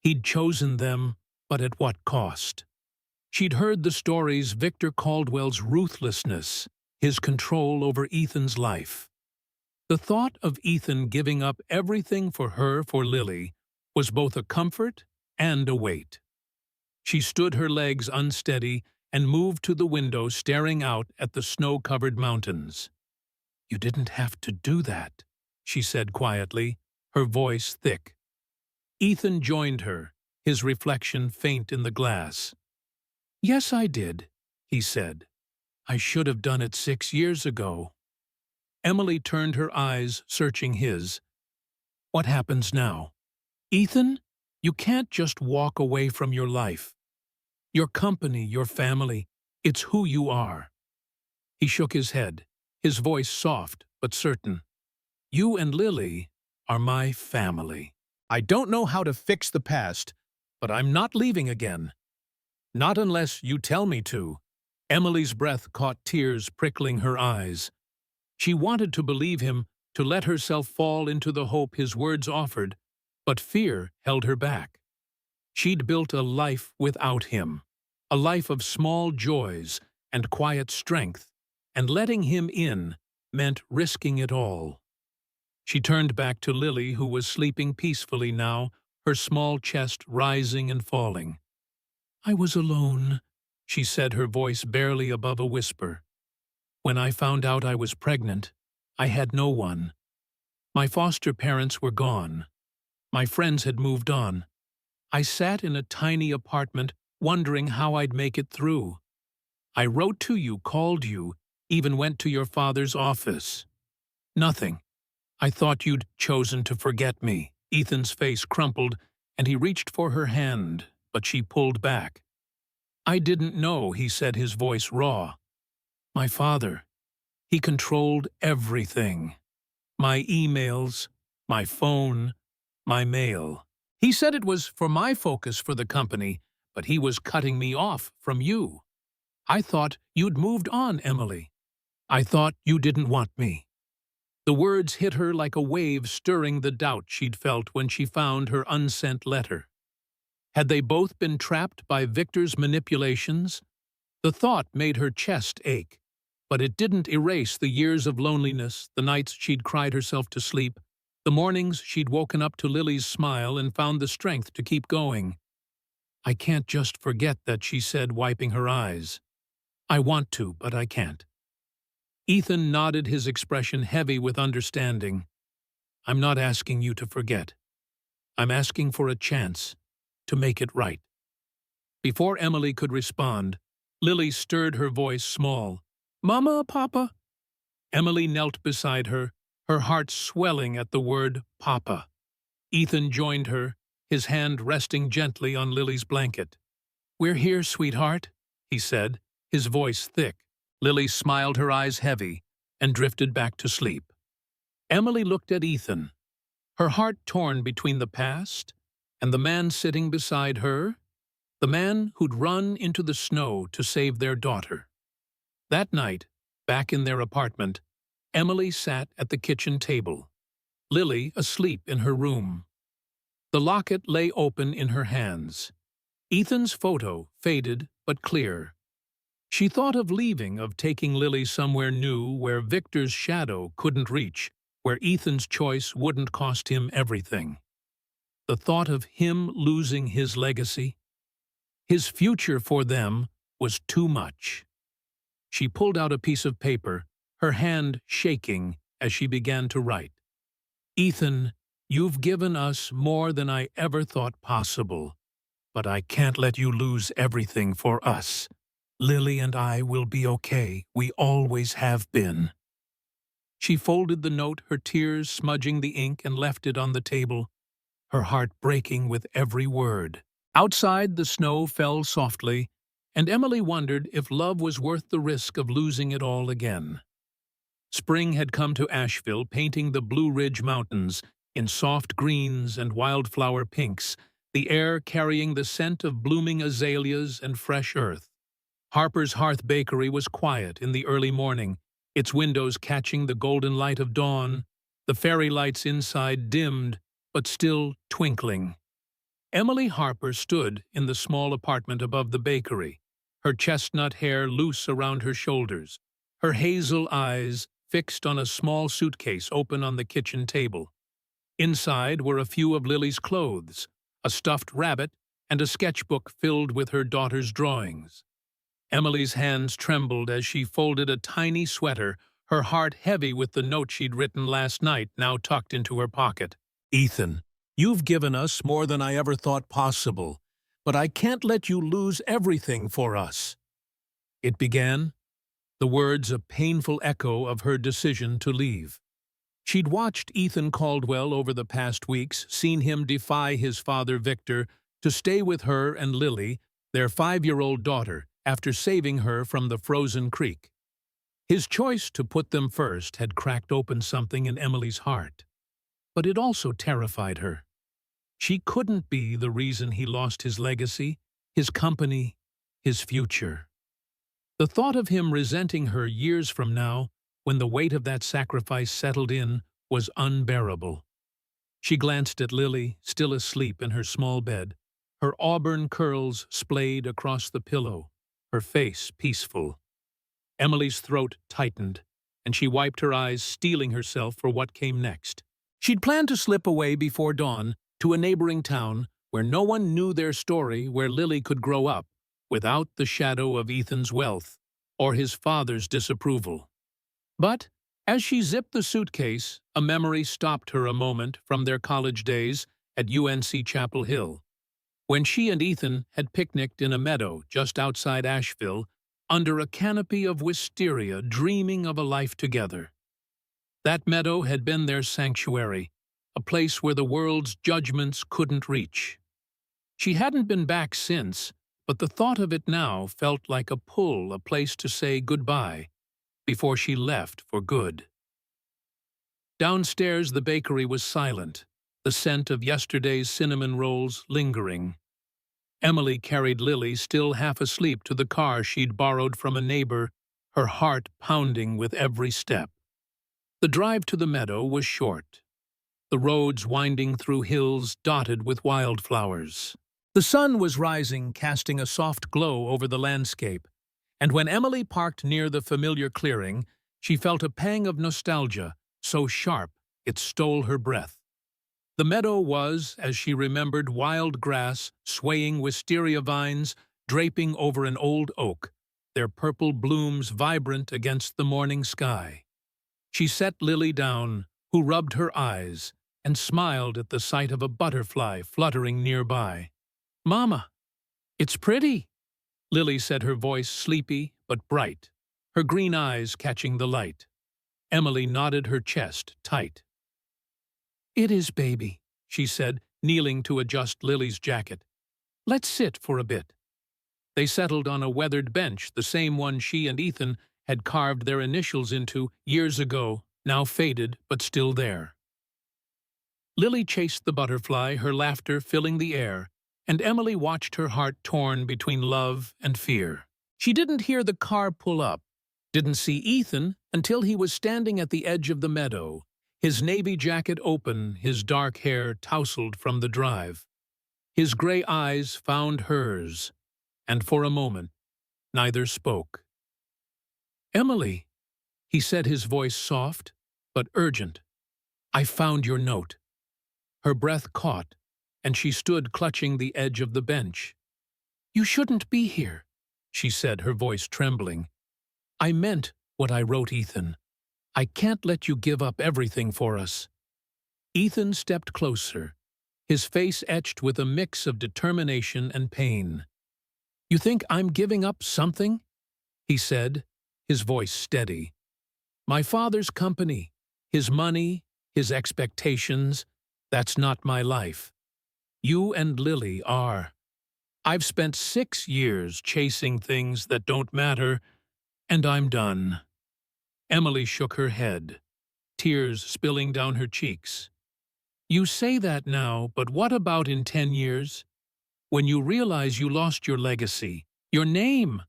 He'd chosen them, but at what cost? She'd heard the stories, Victor Caldwell's ruthlessness, his control over Ethan's life. The thought of Ethan giving up everything for her, for Lily, was both a comfort and a weight. She stood, her legs unsteady, and moved to the window, staring out at the snow-covered mountains. You didn't have to do that, she said quietly, her voice thick. Ethan joined her, his reflection faint in the glass. Yes, I did, he said. I should have done it 6 years ago. Emily turned her eyes, searching his. What happens now? Ethan, you can't just walk away from your life. Your company, your family, it's who you are. He shook his head, his voice soft but certain. You and Lily are my family. I don't know how to fix the past, but I'm not leaving again. Not unless you tell me to. Emily's breath caught tears prickling her eyes. She wanted to believe him, to let herself fall into the hope his words offered, but fear held her back. She'd built a life without him, a life of small joys and quiet strength, and letting him in meant risking it all. She turned back to Lily, who was sleeping peacefully now, her small chest rising and falling. I was alone, she said, her voice barely above a whisper. When I found out I was pregnant, I had no one. My foster parents were gone. My friends had moved on. I sat in a tiny apartment, wondering how I'd make it through. I wrote to you, called you, even went to your father's office. Nothing. I thought you'd chosen to forget me. Ethan's face crumpled, and he reached for her hand, but she pulled back. I didn't know, he said, his voice raw. My father. He controlled everything. My emails, my phone, my mail. He said it was for my focus for the company, but he was cutting me off from you. I thought you'd moved on, Emily. I thought you didn't want me. The words hit her like a wave, stirring the doubt she'd felt when she found her unsent letter. Had they both been trapped by Victor's manipulations? The thought made her chest ache, but it didn't erase the years of loneliness, the nights she'd cried herself to sleep, the mornings she'd woken up to Lily's smile and found the strength to keep going. I can't just forget that, she said, wiping her eyes. I want to, but I can't. Ethan nodded, his expression heavy with understanding. I'm not asking you to forget. I'm asking for a chance to make it right. Before Emily could respond, Lily stirred her voice small. "Mama, Papa?" Emily knelt beside her heart swelling at the word Papa. Ethan joined her, his hand resting gently on Lily's blanket. "We're here, sweetheart," he said, his voice thick. Lily smiled, her eyes heavy, and drifted back to sleep. Emily looked at Ethan, her heart torn between the past and the man sitting beside her, the man who'd run into the snow to save their daughter. That night, back in their apartment, Emily sat at the kitchen table, Lily asleep in her room. The locket lay open in her hands. Ethan's photo, faded but clear. She thought of leaving, of taking Lily somewhere new where Victor's shadow couldn't reach, where Ethan's choice wouldn't cost him everything. The thought of him losing his legacy, his future for them, was too much. She pulled out a piece of paper, her hand shaking as she began to write. "Ethan, you've given us more than I ever thought possible, but I can't let you lose everything for us. Lily and I will be okay. We always have been." She folded the note, her tears smudging the ink, and left it on the table, her heart breaking with every word. Outside, the snow fell softly, and Emily wondered if love was worth the risk of losing it all again. Spring had come to Asheville, painting the Blue Ridge Mountains in soft greens and wildflower pinks, the air carrying the scent of blooming azaleas and fresh earth. Harper's Hearth Bakery was quiet in the early morning, its windows catching the golden light of dawn, the fairy lights inside dimmed but still twinkling. Emily Harper stood in the small apartment above the bakery, her chestnut hair loose around her shoulders, her hazel eyes fixed on a small suitcase open on the kitchen table. Inside were a few of Lily's clothes, a stuffed rabbit, and a sketchbook filled with her daughter's drawings. Emily's hands trembled as she folded a tiny sweater, her heart heavy with the note she'd written last night now tucked into her pocket. "Ethan, you've given us more than I ever thought possible, but I can't let you lose everything for us." It began, the words a painful echo of her decision to leave. She'd watched Ethan Caldwell over the past weeks, seen him defy his father Victor to stay with her and Lily, their 5-year-old daughter, after saving her from the frozen creek. His choice to put them first had cracked open something in Emily's heart. But it also terrified her. She couldn't be the reason he lost his legacy, his company, his future. The thought of him resenting her years from now, when the weight of that sacrifice settled in, was unbearable. She glanced at Lily, still asleep in her small bed, her auburn curls splayed across the pillow, her face peaceful. Emily's throat tightened, and she wiped her eyes, steeling herself for what came next. She'd planned to slip away before dawn to a neighboring town where no one knew their story, where Lily could grow up without the shadow of Ethan's wealth or his father's disapproval. But as she zipped the suitcase, a memory stopped her a moment from their college days at UNC Chapel Hill, when she and Ethan had picnicked in a meadow just outside Asheville under a canopy of wisteria, dreaming of a life together. That meadow had been their sanctuary, a place where the world's judgments couldn't reach. She hadn't been back since, but the thought of it now felt like a pull, a place to say goodbye before she left for good. Downstairs, the bakery was silent, the scent of yesterday's cinnamon rolls lingering. Emily carried Lily, still half asleep, to the car she'd borrowed from a neighbor, her heart pounding with every step. The drive to the meadow was short, the roads winding through hills dotted with wildflowers. The sun was rising, casting a soft glow over the landscape, and when Emily parked near the familiar clearing, she felt a pang of nostalgia, so sharp it stole her breath. The meadow was, as she remembered, wild grass, swaying wisteria vines draping over an old oak, their purple blooms vibrant against the morning sky. She set Lily down, who rubbed her eyes and smiled at the sight of a butterfly fluttering nearby. "Mama, it's pretty," Lily said, her voice sleepy but bright, her green eyes catching the light. Emily nodded her chest tight. "It is, baby," she said, kneeling to adjust Lily's jacket. "Let's sit for a bit." They settled on a weathered bench, the same one she and Ethan had carved their initials into years ago, now faded but still there. Lily chased the butterfly, her laughter filling the air, and Emily watched her heart torn between love and fear. She didn't hear the car pull up, didn't see Ethan until he was standing at the edge of the meadow, his navy jacket open, his dark hair tousled from the drive. His gray eyes found hers, and for a moment, neither spoke. "Emily," he said, his voice soft but urgent, "I found your note." Her breath caught, and she stood clutching the edge of the bench. "You shouldn't be here," she said, her voice trembling. "I meant what I wrote, Ethan. I can't let you give up everything for us." Ethan stepped closer, his face etched with a mix of determination and pain. "You think I'm giving up something?" he said, his voice steady. "My father's company, his money, his expectations, that's not my life. You and Lily are. I've spent 6 years chasing things that don't matter, and I'm done." Emily shook her head, tears spilling down her cheeks. "You say that now, but what about in 10 years? When you realize you lost your legacy, your name?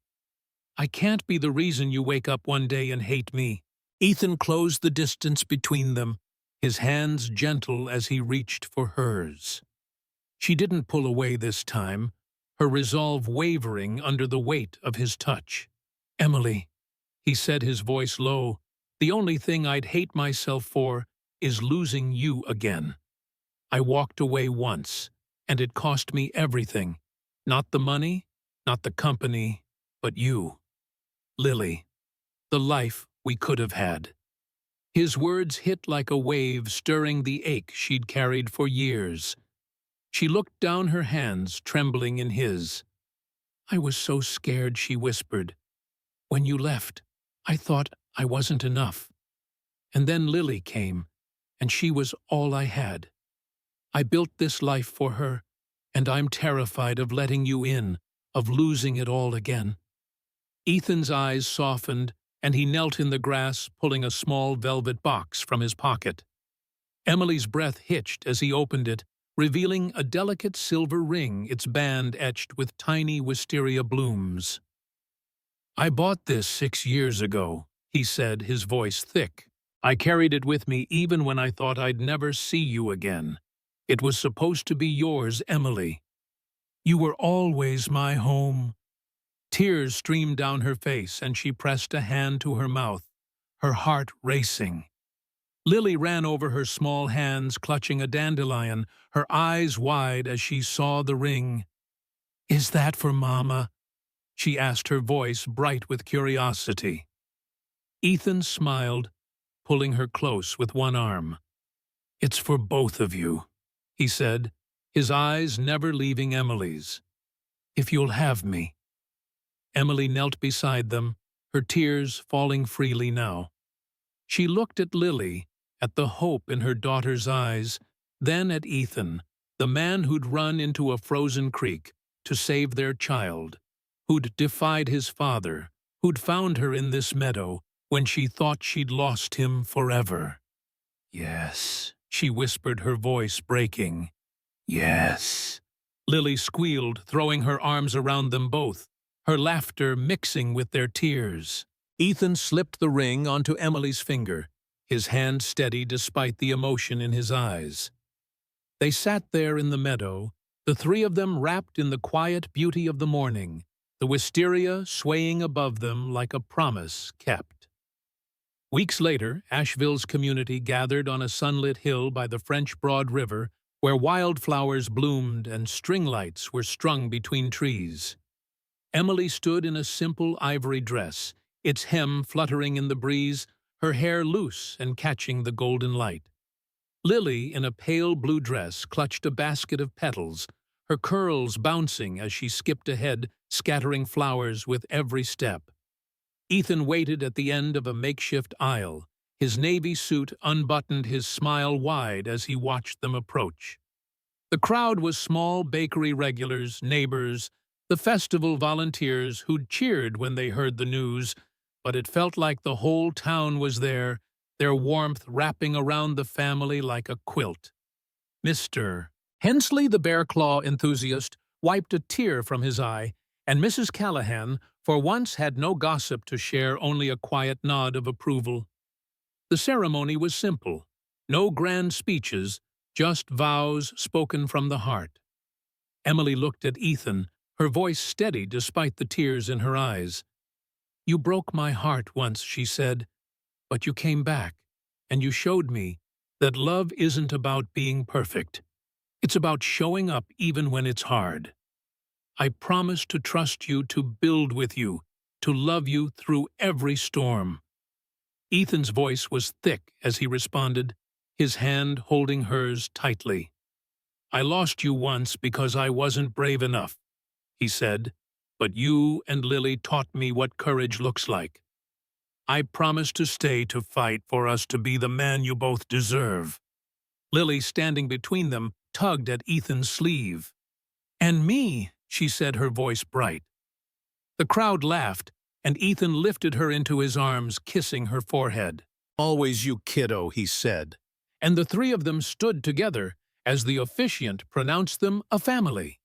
I can't be the reason you wake up one day and hate me." Ethan closed the distance between them, his hands gentle as he reached for hers. She didn't pull away this time, her resolve wavering under the weight of his touch. "Emily," he said, his voice low, "the only thing I'd hate myself for is losing you again. I walked away once, and it cost me everything. Not the money, not the company, but you. Lily, the life we could have had." His words hit like a wave, stirring the ache she'd carried for years. She looked down, her hands trembling in his. "I was so scared," she whispered. "When you left, I thought I wasn't enough. And then Lily came, and she was all I had. I built this life for her, and I'm terrified of letting you in, of losing it all again." Ethan's eyes softened, and he knelt in the grass, pulling a small velvet box from his pocket. Emily's breath hitched as he opened it, revealing a delicate silver ring, its band etched with tiny wisteria blooms. "I bought this 6 years ago," he said, his voice thick. "I carried it with me even when I thought I'd never see you again. It was supposed to be yours, Emily. You were always my home." Tears streamed down her face, and she pressed a hand to her mouth, her heart racing. Lily ran over her small hands, clutching a dandelion, her eyes wide as she saw the ring. "Is that for Mama?" she asked, her voice bright with curiosity. Ethan smiled, pulling her close with one arm. "It's for both of you," he said, his eyes never leaving Emily's. "If you'll have me." Emily knelt beside them, her tears falling freely now. She looked at Lily, at the hope in her daughter's eyes, then at Ethan, the man who'd run into a frozen creek to save their child, who'd defied his father, who'd found her in this meadow when she thought she'd lost him forever. "Yes," she whispered, her voice breaking. "Yes." Lily squealed, throwing her arms around them both, her laughter mixing with their tears. Ethan slipped the ring onto Emily's finger, his hand steady despite the emotion in his eyes. They sat there in the meadow, the three of them wrapped in the quiet beauty of the morning, the wisteria swaying above them like a promise kept. Weeks later, Asheville's community gathered on a sunlit hill by the French Broad River, where wildflowers bloomed and string lights were strung between trees. Emily stood in a simple ivory dress, its hem fluttering in the breeze, her hair loose and catching the golden light. Lily, in a pale blue dress, clutched a basket of petals, her curls bouncing as she skipped ahead, scattering flowers with every step. Ethan waited at the end of a makeshift aisle. His navy suit unbuttoned, his smile wide as he watched them approach. The crowd was small bakery regulars, neighbors, the festival volunteers who'd cheered when they heard the news, but it felt like the whole town was there, their warmth wrapping around the family like a quilt. Mr. Hensley, the bear claw enthusiast, wiped a tear from his eye, and Mrs. Callahan, for once, had no gossip to share, only a quiet nod of approval. The ceremony was simple. No grand speeches, just vows spoken from the heart. Emily looked at Ethan, her voice steady despite the tears in her eyes. "You broke my heart once," she said, "but you came back, and you showed me that love isn't about being perfect. It's about showing up even when it's hard. I promise to trust you, to build with you, to love you through every storm." Ethan's voice was thick as he responded, his hand holding hers tightly. "I lost you once because I wasn't brave enough," he said, "but you and Lily taught me what courage looks like. I promise to stay to fight for us to be the man you both deserve." Lily, standing between them, tugged at Ethan's sleeve. "And me," she said, her voice bright. The crowd laughed, and Ethan lifted her into his arms, kissing her forehead. "Always you, kiddo," he said. And the three of them stood together as the officiant pronounced them a family,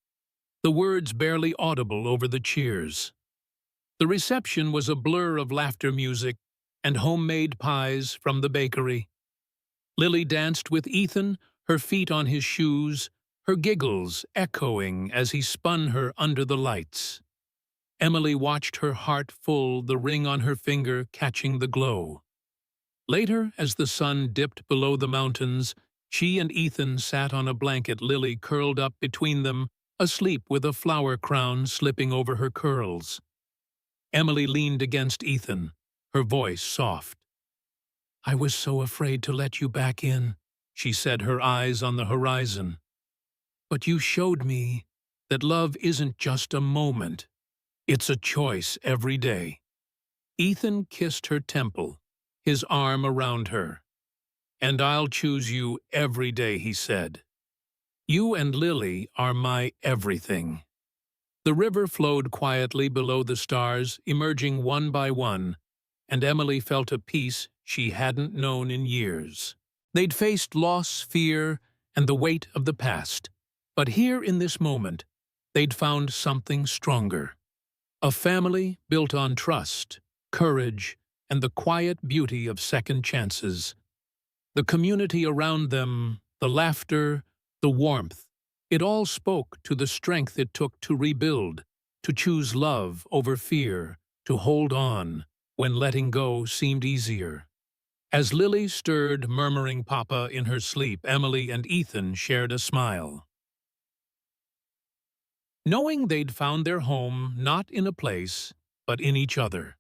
the words barely audible over the cheers. The reception was a blur of laughter music and homemade pies from the bakery. Lily danced with Ethan, her feet on his shoes, her giggles echoing as he spun her under the lights. Emily watched, her heart full, the ring on her finger catching the glow. Later, as the sun dipped below the mountains, she and Ethan sat on a blanket, Lily curled up between them, asleep with a flower crown slipping over her curls. Emily leaned against Ethan, her voice soft. "I was so afraid to let you back in," she said, her eyes on the horizon. "But you showed me that love isn't just a moment. It's a choice every day." Ethan kissed her temple, his arm around her. "And I'll choose you every day," he said. "You and Lily are my everything." The river flowed quietly below the stars, emerging one by one, and Emily felt a peace she hadn't known in years. They'd faced loss, fear, and the weight of the past, but here in this moment, they'd found something stronger. A family built on trust, courage, and the quiet beauty of second chances. The community around them, the laughter, the warmth, it all spoke to the strength it took to rebuild, to choose love over fear, to hold on when letting go seemed easier. As Lily stirred, murmuring "Papa" in her sleep, Emily and Ethan shared a smile. Knowing they'd found their home not in a place, but in each other.